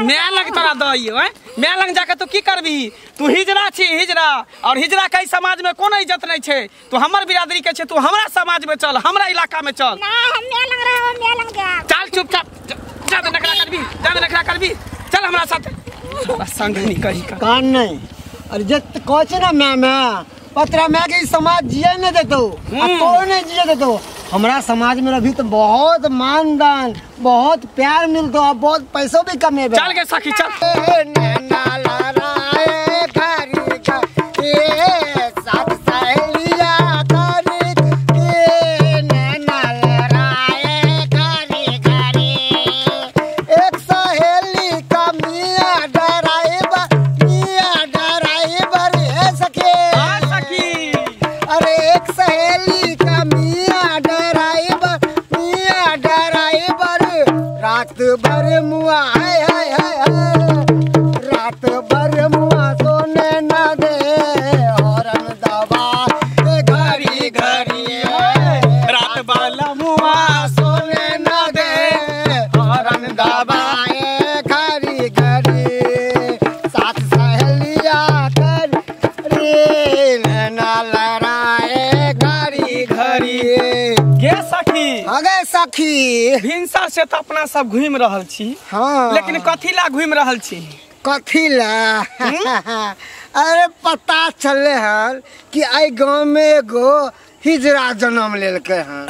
मैं लग तोरा दइयो मैं लग जाके तू की करबी तू हिजरा छी हिजरा और हिजरा के समाज में कोनो इज्जत नहीं छे तू हमर बिरादरी के छे तू हमरा समाज में चल हमरा इलाका में चल ना हम मैं लग रहा है मैं लग जा चल चुपचाप ज्यादा नखरा करबी चल हमरा साथ संग नहीं कही का कान नहीं अरे जत कहछे ना मैं पत्रा मैं के समाज जिए न देतो तो नहीं जिए देतो हमरा समाज में अभी तो बहुत मानदान बहुत प्यार मिलतो और बहुत पैसों भी कमेबे चल के सखी चल नैना लहराए घरी के साथ सहेलिया करी के नैना लहराए घरी घरी एक सहेली का मियां ड्राइवर है सके अरे एक सहेली का मियां ड्राइवर रात भर मुआ रात भर मुआ सोने न दे हॉर्न दबा घड़ी घड़ी रात वाला मुआ सोने न दे हॉर्न दबाए घड़ी घड़ी साथ सहेलिया कर रे नैना लहराए घड़ी घड़ी गे सखी अगे सखी भिनसा से तो अपना सब घूम रहल छी हाँ लेकिन कथी ला घूम रहल छी कथी ला अरे पता चले हन कि आई गांव में एगो हिजरा जन्म लेलके हन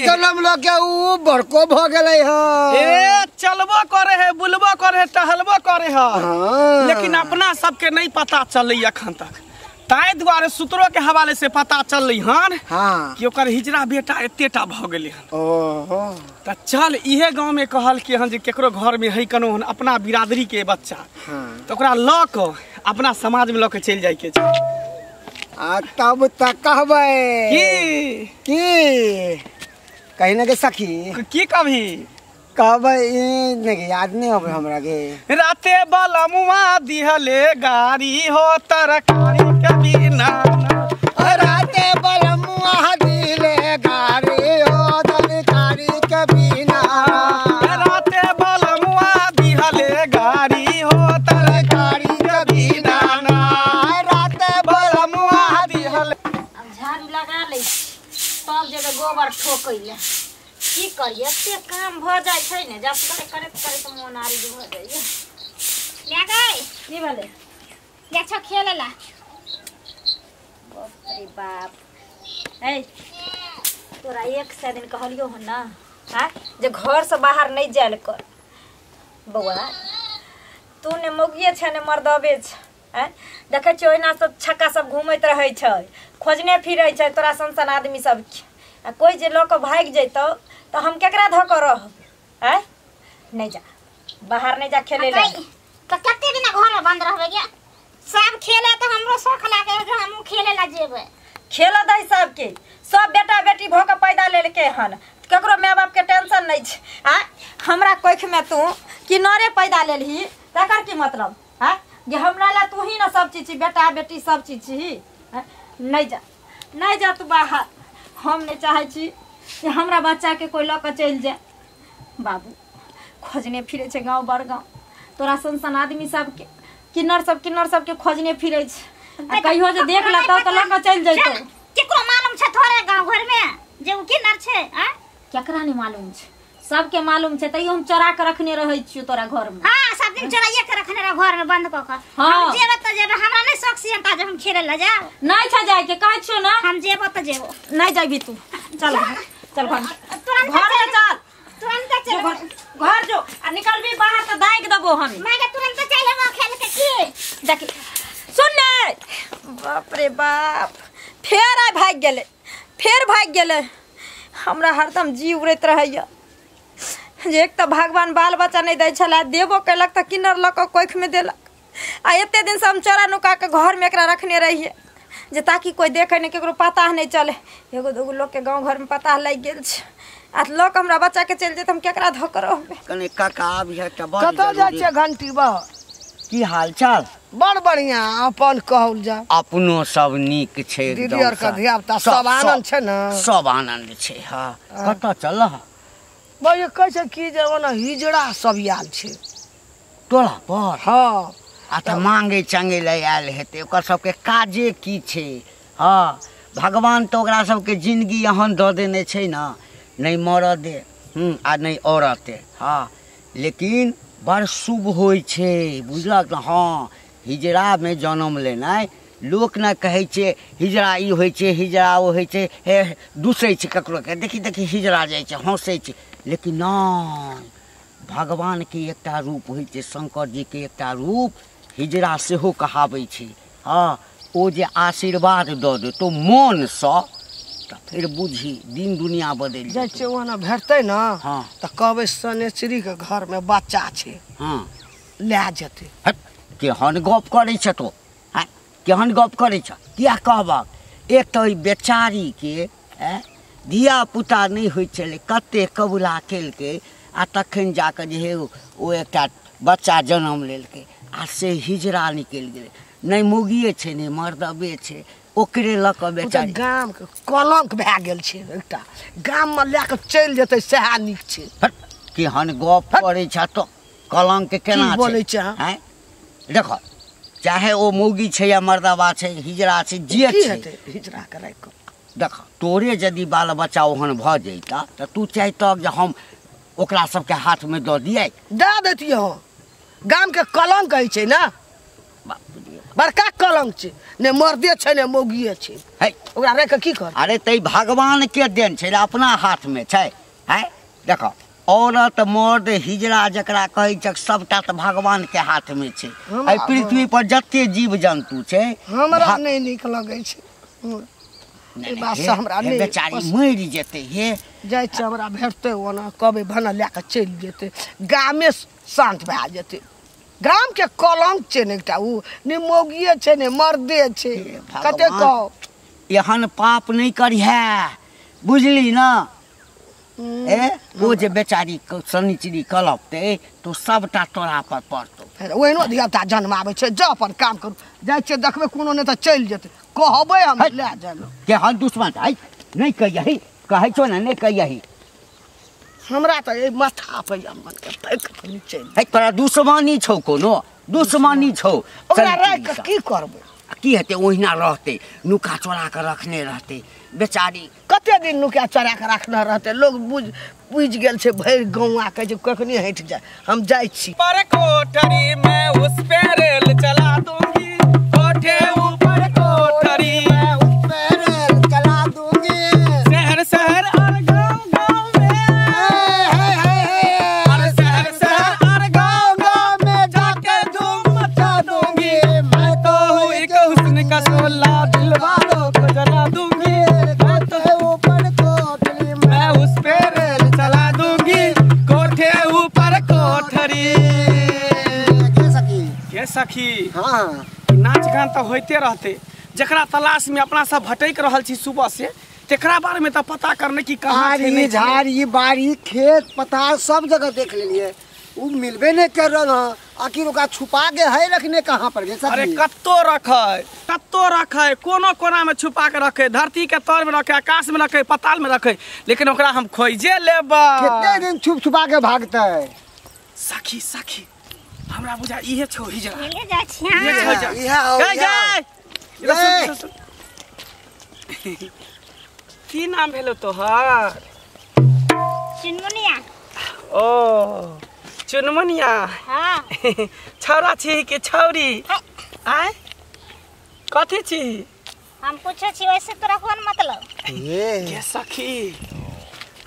जन्म लेके ऊ बड़को भ गेलै हन ए चलबो करे है बुलबो करे है टहलबो करे है हाँ। लेकिन अपना सबके नहीं पता चलै अखन तक ताई द्वारे सूत्रों के हवाले से पता चललै हन हाँ कि ओकर हिजरा बेटा एतेटा भ गेलै हन ओहो त चल इहे गांव में कहल कि हन जे केकरो घर में है कनो अपना बिरादरी के बच्चा हाँ तो ओकरा ल क अपना समाज में ल के चल जाय के छै आ तब तक कहबै की कहीं ना के सखी की कभी कहबै नहीं याद नहीं होबै हमरा के राते बलमुआ दिहले गाड़ी हो तरकारी के बिना राते बलमुआ दिले गाड़ी हो तरकारी के बिना राते बलमुआ दिहले गाड़ी हो तरकारी के बिना राते बलमुआ दिहले अब झाड़ू लगा ले सब जगह गोबर ठोकैले की करिए एते काम भ जाय छै ने जब करे मन आरी भ जाइए ले गई की भले ले छ खेलेला बाप रे बाप ए तोरा एक से दिन कहलियो हो ना हां जे घर से बाहर नहीं जायल कर बउआ तू ने मोगिए छ ने मर्दबे छ हैं देखे छ ओइना सब छक्का सब घूमैत रहै छै खोजने फिरै छै तोरा संसन आदमी सब आ कोई जे लोग भाग जैतो तो हम केकरा ध कर रह हैं नहीं जा बाहर नहीं जा खेले ले तो कते दिन घर में बंद रहबे गे सब खेले तो हमरो शौक लागे जो हम खेले ला जेबे खेल दई सब के सब बेटा बेटी भ के पैदा लेलके हन केकरो माय बाप के टेंशन नहीं छ आ हमरा कोख में तू किनारे पैदा लेलही तकर की मतलब हैं जे हमरा ला तू ही ना सब चीज बेटा बेटी सब चीज छी नहीं जा तू बाहर हम नहीं चाहे छी कि हमरा बच्चा के कोई लक चल जाए बाबू खोजने फिरे छे गांव बड़गांव तोरा संसन आदमी सब के किन्नर सब के खोजने फिरे छे कहियो जे देख ला तो लक चल जइतो केकरो मालूम छे थोड़े गांव घर में जे उ किन्नर छे आ केकरा नहीं मालूम छे सबके मालूम छे तइयो हम चोरा के रखने रहै छियो तोरा घर में हां सब दिन चोराइए के रखने रह घर में बंद क हम जेबे त जेबे हमरा नहीं शौक सियता जे हम खेले ला जा नहीं छ जाए के कहै छियो ना हम जेबो त जेबो नहीं जाबी तू चल चल घर में चल तुरंत चल घर जो आ निकल भी बाहर तो दाइक दबो हम मैं के तुरंत चल हम खेल के की देखी सुन ने बाप रे बाप फेर भाग गेले हमरा हरदम जी उड़ैत रहैया जे एक तो भगवान बाल बच्चा नहीं दै छला देबो कैलक त किन्नर लक कोख में देलक आ एते दिन से हम चोरा नुका के घर में एकरा रखने रहिए जे ताकि कोई देखे नहीं केकरो पता नहीं चले एगो दूगो लोग के गांव घर में पता लग गेल छ आ लोग हमरा बच्चा के चल जेत हम केकरा धकरो कने काका अभी है त कत जाय छै घंटी बा की हाल चाल बड़ बढ़िया अपन कहल जा अपनो सब नीक छै दीदी और का धियापुता सब आनंद छै ना सब आनंद छै हां कत चल भाई कैसे की जवाना हिजड़ा सब आल छै टोला पर हाँ आ तऽ मांगे चंगे ले आयल हेतै ओकर सबके काजे की छै हाँ भगवान तऽ ओकरा सबके जिंदगी एहन दऽ देने छै ने नहीं मरदे आ नहीं औरते हाँ लेकिन बड़ शुभ होइ छै बुझलक ने हाँ हिजड़ामे जन्म लेनाइ लोक ने कहै छै हिजड़ा ई होइ छै हिजड़ा ओ होइ छै हे दूसै छै ककरोके देखी देखी हिजड़ा जाइ छै हँसै छै लेकिन नहि भगवानके एकटा रूप होइ छै शंकर जीके एकटा रूप हिजड़ा सेहो कहाबै छै हाँ ओ जे आशीर्वाद दऽ देतौ मोनसँ तऽ फेर बुझी दिन दुनिया बदलि जाइ जेतौ छै ओना भेटतै ने हाँ तऽ कहबै सनेचरीके घरमे बच्चा छै हाँ लए जेतै हट केहन गप करै छ तो हाँ केहन गप करै छ किया कहबक एक तऽ ओहि बेचारीके धिया पुता नहि होइ छलै कते कबुला केलकै आ तखन जाकऽ जे हे ओ एकटा बच्चा जन्म लेलकै आ से हिजड़ा निकलि गेलै नहि मुगिए छै नहि मर्दबे छै ओकरे लऽ कऽ बेचारी गामके कलंक भए गेल छै एकटा गाममे लए कऽ चलि जेतै सएह नीक छै हट केहन गप करै छ तो कलंक केना की बोलै छै हैं देखो चाहे ओ मौगी छै या मर्दबा छै हिजड़ा छै जे की छै हेतै हिजड़ा के राखि कऽ देख तोरे यदि बाल बच्चा ओहन भऽ जैता तऽ तू चाहतक जे हम ओकरा सबके हाथमे दऽ दियै दए दैतियै हम गामके कलंक कहै छै ने बड़का कलंक छै ने मर्दे छै ने मौगिए छै है ओकरा राखि कऽ की कर अरे तै भगवानके देन छै अपना हाथमे छै है देखो औरत मर्द हिजड़ा जकरा कहै छै सबटा तऽ भगवानके हाथमे छै एहि पृथ्वी पर जते जीव जन्तु छै हमरा नहि नीक लगै छै ई बात से हमरा नहि बेचारी मरि जेतै हे जाइ छै हमरा भेटतै ओना कहबै भने लए कऽ चलि जेतै गामे शान्त भए जेतै गामके कलंक छै ने एकटा ओ ने मौगिए छै ने मर्दे छै कते कहो एहन पाप नहि करिहे बुझली ना वो जे बेचारी शनिचरी कलपतै तो सबटा तोरा पर पड़तौ फेर ओहनो धियापुता जन्माबै छै जा अपन काम करू जाइ छियै देखबै कोनो नहि तऽ चलि जेतै कहबै हम लए जायब केहन दुश्मन है नहीं कहियही कहै छौ ने नहीं कहियही हमरा तऽ एहि माथा पर मन के पैक चलि है तोरा दुश्मनी छौ कोनो दुश्मनी छौ ओकरा राखि कऽ की करबै की हेतै ओहिना रहतै नुका चोरा कऽ रखने रहतै बेचारी कते दिन नुका चोरा कऽ रखने रहतै लोग बुझि गेल छै भरि गौआ कहै छै कखनी हटि जाय हम जाइ छी पर कोठरी में उस पे रेल चला दूंगी कोठे ऊपर कोठरी में उस पे रेल चला दूंगी शहर शहर और गांव गांव में और शहर शहर और गांव गांव में जाके धूम मचा दूंगी मैं तो हूँ एक हुस्न का शोला दिल वालों को जला दूंगी कोठे ऊपर कोठरी मैं उस पे रेल चला दूंगी कोठे ऊपर कोठरी के सखी हाँ नाच गान तो होते रहते जकरा तलाश में अपना सब भटक रहल छी सुबह से तेकरा बारे में तो पता करने की कहाँ छै आरी नहीं छै। झाड़ी बाड़ी खेत पथार सब जगह देख लेलिए वो मिलबे नहीं कर रहा आखिर ओकरा छुपा के है रखने कहाँ पर गे अरे सखी कत्तो रखे कोनो कोना में छुपा के रखे धरती के तर में रखे आकाश में रखे पताल में रखे लेकिन ओकरा हम खोजे लेबा कितने दिन छुप छुपा के भागता है सखी सखी हमरा बुझा इहे छौ हिजड़ा ले जा छी इहे छौ हिजड़ा। इहे आओ, गै, इहे आओ। गै। इधर सुन, इधर सुन। की नाम भेलो तोहर चुनमुनिया ओ चुनमुनिया हाँ छौरा छी कि छौरी आय कथी छी हम पूछे छी वैसे तोरा कोन मतलब ये के सखी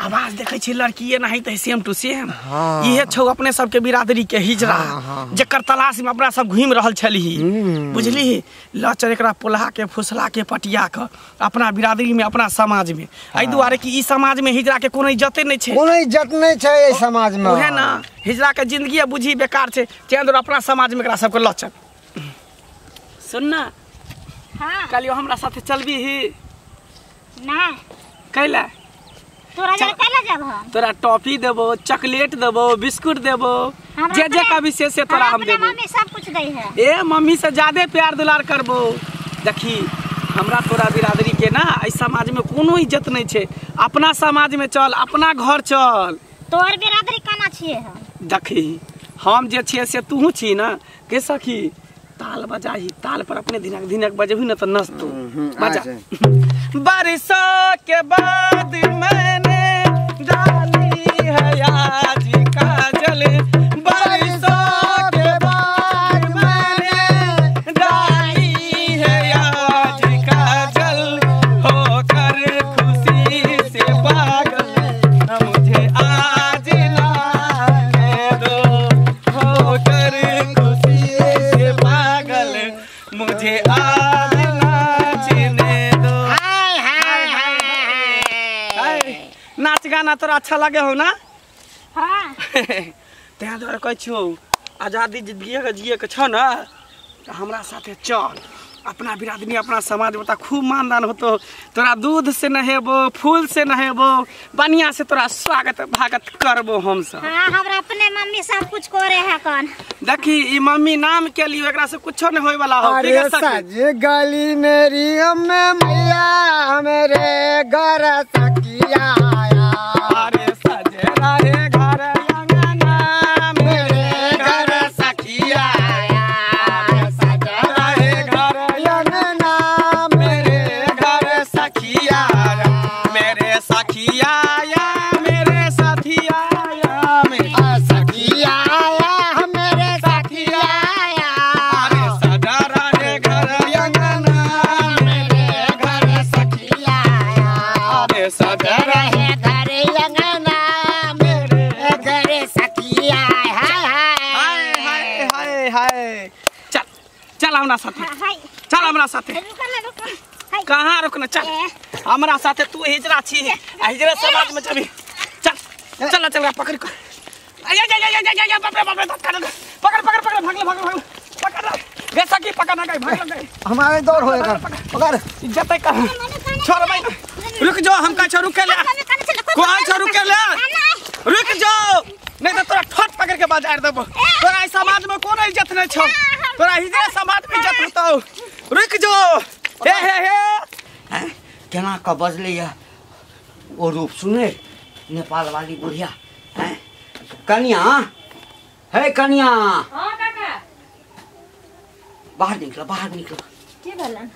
आवाज देखै छी लड़कीए नहीं तो सेम टू सेम इहे छौ अपने सबके बिरादरी के हिजड़ा जकर तलाश में अपना सब घूम रहल छली बुझली लचर एकरा पोल्हा के फुसला के पटिया के अपना बिरादरी में अपना समाज में एहि दुआरे कि ई समाज में हिजड़ा के कोनो इज्जते नहीं छै कोनो इज्जत नहीं छै एहि समाज में ओहे ना हिजड़ा के जिंदगी बुझी बेकार छै चंद अपना समाज में एकरा सबके लचर सुन ना हाँ कलियो हमरा साथे चलबी ही ना कैला तोरा जरा कैला जब हम तोरा टॉफी देबो चॉकलेट देबो बिस्कुट देबो हमरा जे अपने- का विशेष से तोरा हम अपने देबो मम्मी सब कुछ दै है ए मम्मी से ज्यादा प्यार दुलार करबो देखी हमरा तोरा बिरादरी के ना इस समाज में कोनो इज्जत नहीं छै अपना समाज में चल अपना घर चल तोर बिरादरी कना छिए हम देखी हम जे छियै से तू छी ना के सखी ताल बजाही ताल पर अपने धिनक धिनक बजेबी ना तो नस तू बजा। बरसों के बाद मैंने डाली है आज काजल, बरसों के बाद मैंने डाली है आज काजल, होकर खुशी से पागल मुझे आज लाने दो, होकर खुशी से पागल मुझे आज नाचने दो। नाच गाना तोरा अच्छा लगे हो ना? हाँ तें द्वारा कह छो आजादी जिए के छो ना तो हमरा साथे चल। अपना बिरादरी अपना समाज बता खूब मानदान होतो, तोरा दूध से नहेबो फूल से नहेबो बढ़िया से तोरा स्वागत भागत करबो हम सब। हाँ हमरा अपने मम्मी सब कुछ करे है कौन देखी ई मम्मी नाम के लिए एकरा से कुछो नहीं होय वाला हो। अरे सजे गली मेरी अम्मे मैया मेरे घर सखिया आया, अरे सजे रहे घर अंगना मेरे घर सखिया आया, अरे सजे रहे घर अंगना मेरे घर सखिया आया, मेरे सखिया आया मेरे साथिया आया मेरे सखिया आया मेरे सखिया आया, अरे सजा रहे घर अंगना मेरे घर सखिया आया, अरे सजा रहे घर अंगना मेरे घर सखिया हाय हाय हाय हाय। चल चल हमरा साथे, चल हमरा साथे। कहाँ रुकना, चल हमरा साथे। तू हिजरा छी, हिजरा समाज में चली। चल चल चल पकड़ कर, पकड़ पकड़ पकड़ भाग ले भाग ले पकड़ जैसा कि पकड़ना गई भाग गई हमारे दौर होएगा पकड़ इज्जत कर छोड़ भाई। रुक जाओ हमका छोड़ के ले, कौन छोड़ के ले, रुक जाओ नहीं तो तोरा ठोट पकड़ के बाजार देबो। तोरा इस समाज में कोनो इज्जत नहीं छो, तोरा हिजरा समाज में इज्जत होतो। रुक जाओ हे हे हे केना का बजले या ओ रूप सुने नेपाल वाली बुढ़िया हैं। कन्या है कन्या, हाँ काका बाहर निकलो बाहर निकलो। की भलन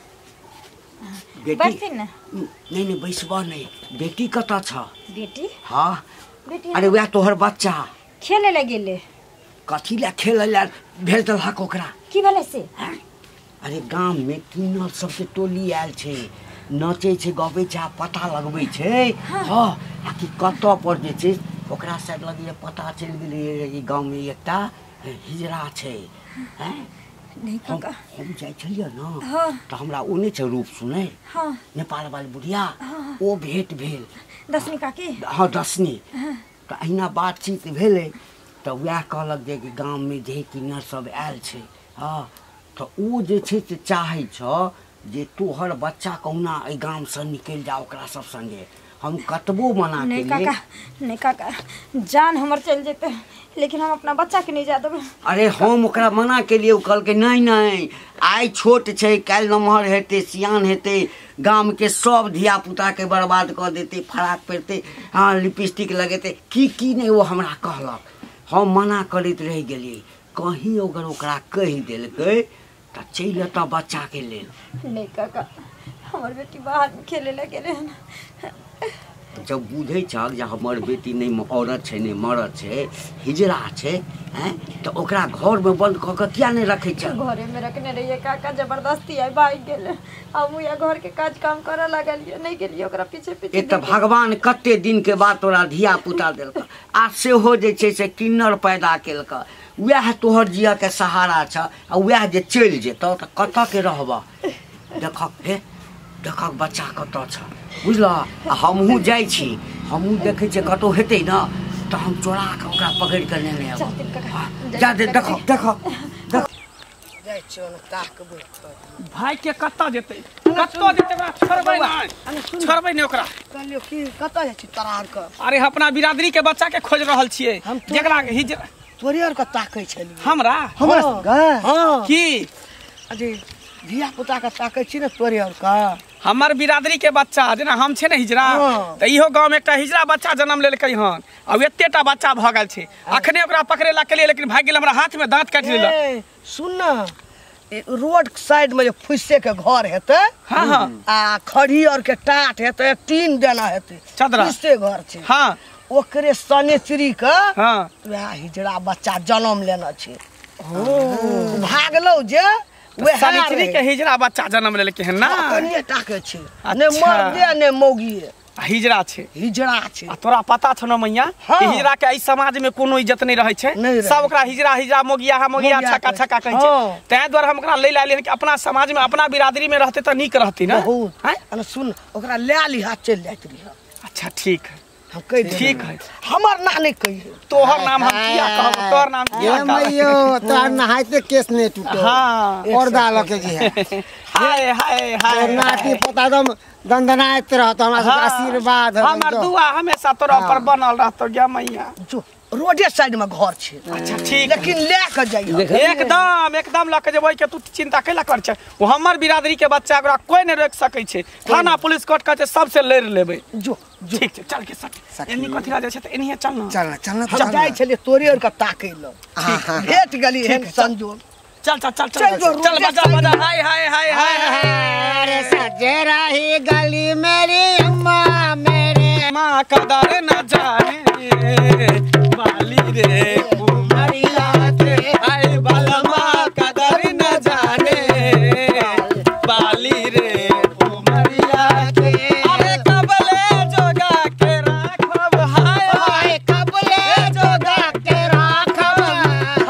बेटी बैठती ना नहीं नहीं बैसबा नहीं, बेटी कता छ? बेटी हाँ बेटी अरे वह तोहर बच्चा खेले लगे ले कथी ला खेल ला भेज देलहक ओकरा? की भले से हैं? अरे गांव में किन्नर सबके टोली आयल छे, नाचे छे गबे छे पता लगबे छे। हाँ आ कि कतऽ पर जे छे ओकरा साइड लगे पता चल गेलै ई गांव में एकटा हिजरा छे। हैं नहीं काका हम जाय छलियै न हाँ तो हमरा ओने छे रूप सुने हाँ नेपाल वाली बुढ़िया ओ भेंट भेल। दसमी काकी हाँ दसनी तो अहिना बातचीत भेलै तो वह कहलक जे कि गाँव में जे किन्नर सब आयल छे। हाँ तो ओ जे छे से चाहे छ जे तोहर बच्चा कहुना एहि गाम से निकल जा ओकरा सब संगे। हम कतबो मना नहीं केलिए काका नहीं काका जान हमर चल जेते लेकिन हम अपना बच्चा के नहीं जा देबे। अरे हम ओकरा मना केलिए, ओ कहलकै नहीं नहीं आइ छोट छै काल्हि नमहर हेतै सियान हेतै गाम के सब धिया पुता के बर्बाद कऽ देतै, फराक पहिरतै, हाँ लिपस्टिक लगेतै की नहीं वो हमरा कहलक। हम मना करैत रहि गेलिए, कहीं अगर ओकरा कहि देलकै तऽ चलि अतऽ बच्चा के लेल। नहीं काका हमर बेटी बाहर में खेले लगे रहे जब बुझे छक जे हमर बेटी नहीं औरत छै नहीं मरद छै हिजरा छै हैं तो ओकरा घर में बंद कऽ के किया नहीं रखे छ? घरे में रखने रहिए काका जबरदस्ती आई भाग गेले अब मुया घर के काज काम करे लगलिए नहीं गेलिए ओकरा पीछे पीछे। ए तऽ भगवान कते दिन के बाद तोरा धिया पुता देलक आ सेहो जे छै से किन्नर पैदा केलक। वह तोहर जिया के सहारा छ आ वह जे चलि जेतौ तऽ कतऽ के रहबा? देखक हे देखक बच्चा कतऽ छ बुझलह। आ हमहूँ जाइ छी, हमहूँ देखै छियै कतहु हेतै न तऽ हम चोरा कऽ ओकरा पकड़ि कऽ लेने आयब। जा दे देखक देखक देख जाइ छियै ओने ताकबै भाई के कत्ता जेते कत्तो जेते ओकरा छोड़बै नहीं, छोड़बै नहीं ओकरा। कहलियो की कतऽ जाइ छी तरार के? अरे अपना बिरादरी के बच्चा के खोज रहल छियै हम तो- जेकरा हिजरा तोरे आर के ताकै छलियै। हमरा हमरा हाँ की अजी धिया पुता के ताकै छी ने तोरे आर के हमर बिरादरी के बच्चा जेना हम छे ने हिजरा त इहो गांव में एकटा हिजरा बच्चा जन्म लेलकै हन अब एतेटा बच्चा भ गेल छै अखने ओकरा पकड़ेला के लिए लेकिन भाग गेल हमरा हाथ में दांत काटि लेलक सुन ना रोड साइड में जो फुस्से के घर हेते हाँ हाँ आ खड़ी और के टाट हेते 3 देना हेते चदरा फुस्से घर छै हाँ ओकरे सनेचरी के हाँ वह हिजड़ा बच्चा जन्म लेना छै भागलो जे वह सनिचरी के हिजरा बच्चा जन्म लेलकै हन ना कनिए टाके छै ने मर्दे ने मौगिए हिजरा छै हिजड़ा छै आ तोरा पता छौ ना मैया हाँ। कि हिजरा के ई समाज में कोनो इज्जत नहीं रहे छै नहीं रहे। सब ओकरा हिजरा हिजरा मोगिया मोगिया छक्का छक्का कहै छै हाँ। तै द्वारा हम ओकरा ले लालिहन कि अपना समाज में अपना बिरादरी में रहते त नीक रहती ना बहुत हैं? अरे सुन ओकरा ले लिहा चल जाइत रही अच्छा ठीक है हम कह दे ठीक है हमर ना नहीं कहिए तोहर नाम हम किया कहब तोहर नाम किया ये कहब मैयो तोहर नहाइते केस नहीं टूटो हाँ और दाल के जी है हाय हाय हाय और नाटी पता दम दंदनाइत रहतो हमरा सबके आशीर्वाद है हमर दुआ हमेशा तोरा पर बनल रहतो गे मैया जो रोडे साइड में घर छै अच्छा ठीक लेकिन ले के जाइए एकदम एकदम लऽ के जेबै के तू चिंता कैला कर छै वो हमर बिरादरी के बच्चा ओकरा कोई नहीं रोक सकै छै थाना पुलिस कोर्ट कहै छै सबसे लड़ लेबै जो ठीक छै चल के सक एनी कथि आ जाय छै त एनी चल ना चल चल हम जाय छले तोरे और के ताकै ल भेट गेली है संजोग चल चल चल चल, चल जो चल रोड बजा बजा हाय हाय हाय हाय अरे सजे रही गली मेरी अम्मा मेरे माँ कदर न जाने वाली रे उमरिया के आए बालमा कदर न जाने वाली रे उमरिया के अरे कबले जोगा के राखब हाय हाय कबले जोगा के राखब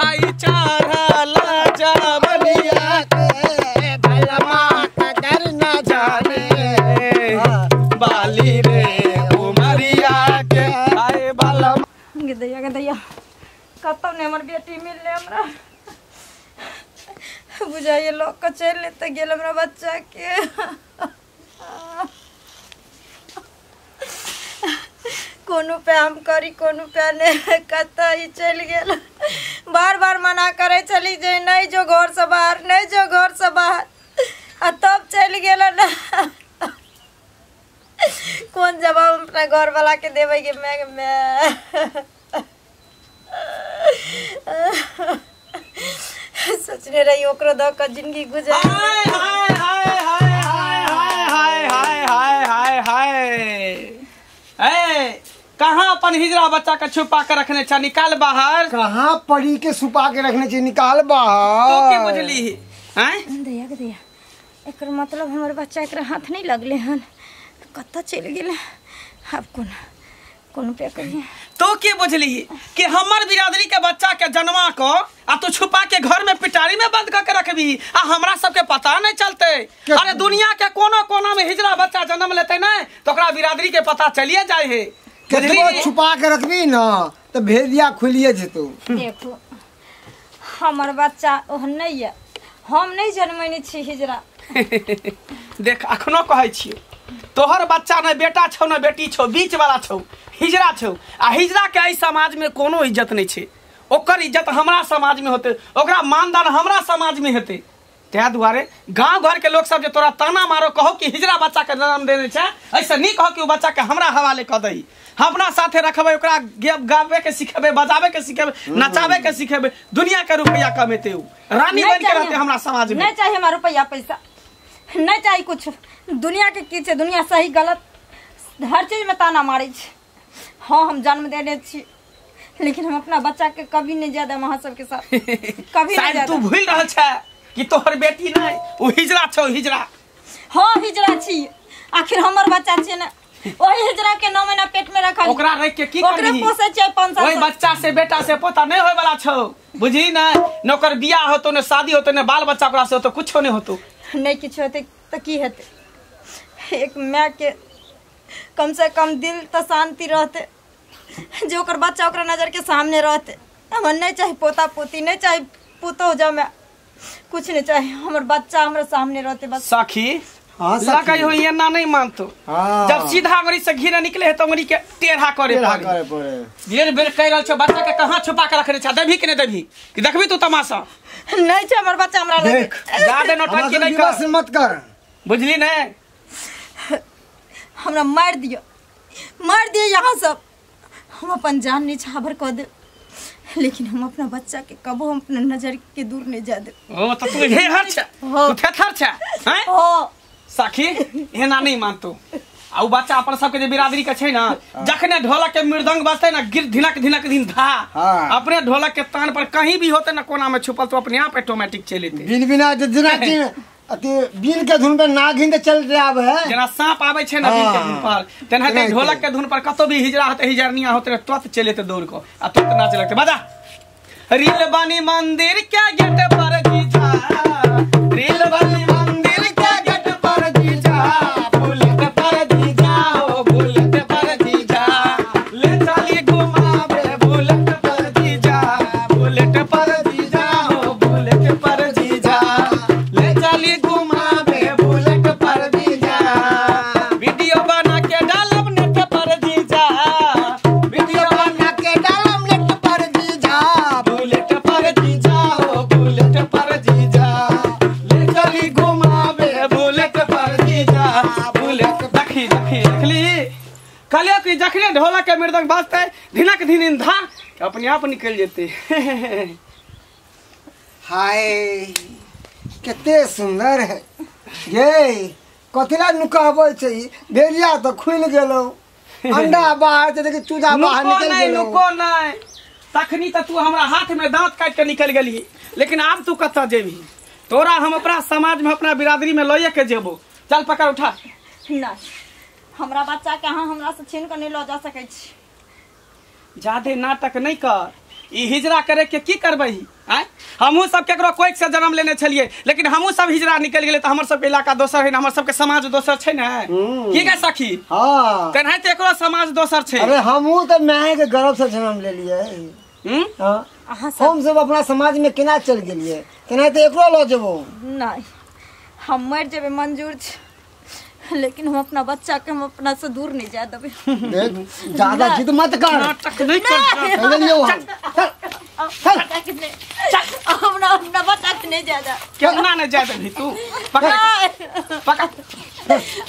हाय चारा लाजा बलिया के भलमा कदर न जाने बाली रे उमरिया के आए बालमा दैया कब ने हमर बेटी मिलले हमरा बुझाइए लोग के चल लेते गेल हमरा बच्चा के कोनो पे हम करी कोनो पे नहीं कत ही चल गेल बार बार मना करे चली जे नहीं जो घर से बाहर नहीं जो घर से बाहर आ तब चल गेल ना कौन जवाब अपना घर वाला के देवे के मैं सोचने रही ओकरो द के जिंदगी गुजर हाय हाय हाय हाय हाय हाय हाय हाय हाय हाय ए कहाँ अपन हिजरा बच्चा के छुपा के रखने छ निकाल बाहर कहाँ पड़ी के छुपा के रखने चाहिए निकाल तो बाहर के बुझली हैं दैया एकर मतलब हमर बच्चा एकरा हाथ नहीं लगले हन कत्ता चल गेले अब कोनो पे करिए तो के बुझली कि हमर बिरादरी के बच्चा के जन्मा को आ तू छुपा के घर में पिटारी में बंद करके रखबी आ हमरा सबके पता नहीं चलते अरे दुनिया के कोनो कोना में हिजरा बच्चा जन्म लेते ना तो ओकरा बिरादरी के पता चलिए जाए है केतबो छुपा के रखबी ना तो भेदिया खुलिए जेतो देखो हमर बच्चा ओहन नहीं है हम नहीं जन्मैने छी हिजरा देख अखनो कहै छियै तोहर बच्चा न बेटा छौ न बेटी छौ बीच वाला छौ हिजरा छौ आ हिजरा के एहि समाज में कोनो इज्जत नहीं छै ओकर इज्जत हमरा समाज में होते ओकरा मानदान हमरा समाज में हेते तै दुआरे गांव घर के लोग सब जे तोरा ताना मारो कहो कि हिजरा बच्चा के जन्म देने छै ऐसे नहीं कहो कि ओ बच्चा के हमरा हवाले क दई अपना साथे रखबे ओकरा गावे के सिखेबे बजावे के सिखेबे नचावे के सिखेबे दुनिया के रुपया कमेते उ रानी बन के रहते हमरा समाज में नहीं चाहिए हमरा रुपया पैसा नहीं चाहिए कुछ दुनिया के की छै दुनिया सही गलत हर चीज में ताना मारे छै हाँ हम जन्म देने छी लेकिन हम अपना बच्चा के कभी नहीं ज्यादा वहाँ सबके साथ कभी नहीं शायद तू ज्यादा भूल रहल छै कि तोहर बेटी नहीं ओ हिजरा छौ हिजरा हाँ हिजरा छी आखिर हमर बच्चा छै ना वही हिजरा के 9 महीना पेट में रखल ओकरा रख के की ओकरे करबी पोसे छै 5 साल ओई बच्चा से बेटा से पोता नहीं होय वाला छौ बुझी ना न ओकर बियाह होतो न शादी होतो न बाल बच्चा ओकरा से होतो कुछो नहीं होतो नहीं किछु हेतै तो की हेतै एक माँ के कम से कम दिल तो शांति रहते जो ओकर बच्चा ओकरा नजर के सामने रहते हमर नहीं चाहे पोता पोती नहीं चाहे पुतो जमे कुछ नहीं चाहे हमर बच्चा हमरे सामने रहते बस सखी हाँ लगा हो ये ना नहीं मानतो हाँ। जब सीधा अंगुरी से घी निकले है तो अंगुरी के टेढ़ा करे पड़े बेर बेर कह रहल छौ बच्चा के कहां छुपा के रखने छ देबी कि नहीं देबी कि देखबी तू तमाशा नहीं छै हमर बच्चा हमरा लगे देख ज्यादा नौटंकी नहीं बस कर मत कर बुझली ने हमरा मार दियो यहाँ सब। हम अपन जान निछावर कर दे, लेकिन हम अपना बच्चा के कबो हम अपना नजर के दूर नहीं जा दे। ओ तो तू हे हर छ तू थेथर छ हैं हो सखी एना नहीं मानतो। आ उ बच्चा अपन सबके जे बिरादरी के छै ना, जखने ढोलक के मृदंग बजते ना गिर धिनक धिनक दिन धा, अपने ढोलक के तान पर कहीं भी होते ना कोना में छुपल तो अपने आप ऑटोमेटिक चले थे। बिन बिना जना अति बीन के धुन पे नागिन चल रे आवे है, जना सांप आवे छै ना बीन के धुन पर, तेनाहिते ढोलक के धुन पर कतो भी हिजरा होते हिजरनिया होते तुरंत चले थे दौड़ को आ तुरंत नाच लगते। बजा रील बानी मंदिर क्या गेट पर जीजा, रील बानी मंदिर क्या गेट पर जीजा, बुलेट पर जीजा ओ बुलेट पर जीजा, ले चली घुमावे बुलेट पर जीजा, बुलेट पर जीजा ओ बुलेट पर जीजा, ले चली घुमावे बुलेट पर जीजा, वीडियो बना के डालब नेट पर जीजा, वीडियो बना के डालब नेट पर जीजा, बुलेट पर जीजा ओ बुलेट पर जीजा, ले चली घुमावे बुलेट पर जीजा, बुलेट देखी देखी देखली कलिया की जखने ढोलक के मृदंग बाजते धिनक धिनिन धा अपने आप निकल जेते। हाय कितने सुंदर है ये, कथिला नुकाबै छै भेलिया तो खुल गेलो, अंडा बाहर से देखि चूजा बाहर नुको निकल नहीं गेलो। नुको नहीं, तखनी तो तू हमरा हाथ में दांत काट के निकल गेली, लेकिन अब तू कत्ता जेबी? तोरा हम अपना समाज में अपना बिरादरी में लइए के जेबो। चल पकड़ उठा। नहीं, हमरा बच्चा के अहाँ हमरा से छीन के नहीं लऽ जा सकै छी। ज्यादे नाटक नहीं कर, ई हिजरा करे के की करबही? आय हमहू सब केकरो कोई से जन्म लेने छलिए, लेकिन हमहू सब हिजरा निकल गेले तो हमर सब के इलाका दोसर है, हमर सब के समाज दोसर छै ने। की कह सखी? हां तेनाहिते एकरो समाज दोसर छै। अरे हमहू तो माय के गर्भ से जन्म ले लिए। हां अहाँ सब हम सब अपना समाज में केना चल गेलिए, केना तो एकरो लो जेबो। नहीं, हम मर जेबे मंजूर छै, लेकिन हम अपना बच्चा के हम अपना से दूर नहीं जा देबे। देख ज्यादा जिद मत कर, नाटक नहीं कर। चलिए वहां चल चल हमरा अपना बच्चा के नहीं जा दा। केतना न जाय देबी तू? पकड़ पकड़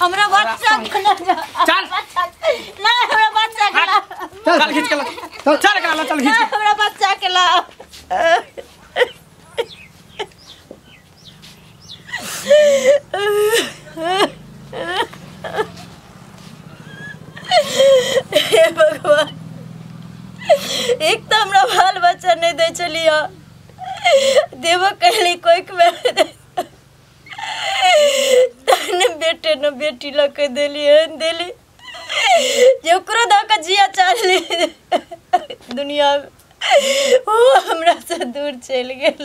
हमरा बच्चा के ना जा। चल नहीं, हमरा बच्चा के ला। चल खींच के ला, चल एकरा ला, चल खींच नहीं, के। हमरा बच्चा के ला। हे भगवान, एक तो हमरा बाल बच्चा नहीं दे चलिया, देव कहली कोई ने बेटे न बेटी लग देली जो द के जिया चाहली दुनिया में, वो हमरा से दूर चल गेल।